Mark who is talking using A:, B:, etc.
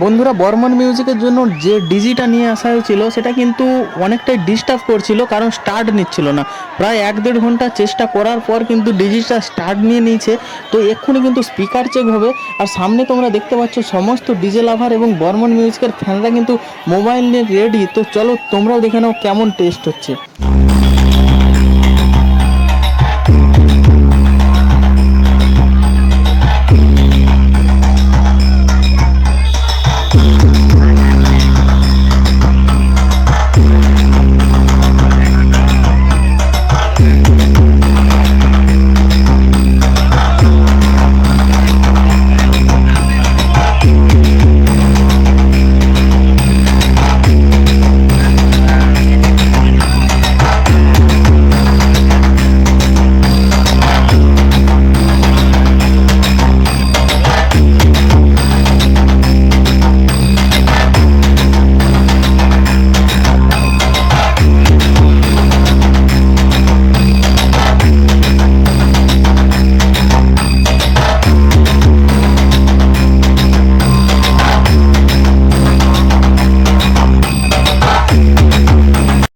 A: বন্ধুরা, বর্মন মিউজিকের জন্য যে ডিজিটা নিয়ে আসা হয়েছিল সেটা কিন্তু অনেকটাই ডিস্টার্ব করছিল, কারণ স্টার্ট নিচ্ছিল না। প্রায় 1-1.5 ঘন্টা চেষ্টা করার পর কিন্তু ডিজিটা স্টার্ট নিয়ে নিয়েছে। তো এক্ষুনি কিন্তু স্পিকার চেক হবে। আর সামনে তোমরা দেখতে পাচ্ছ সমস্ত ডিজে লাভার এবং বর্মন মিউজিকের ফ্যানরা কিন্তু মোবাইল নিয়ে রেডি। তো চলো তোমরাও দেখে নাও কেমন টেস্ট হচ্ছে।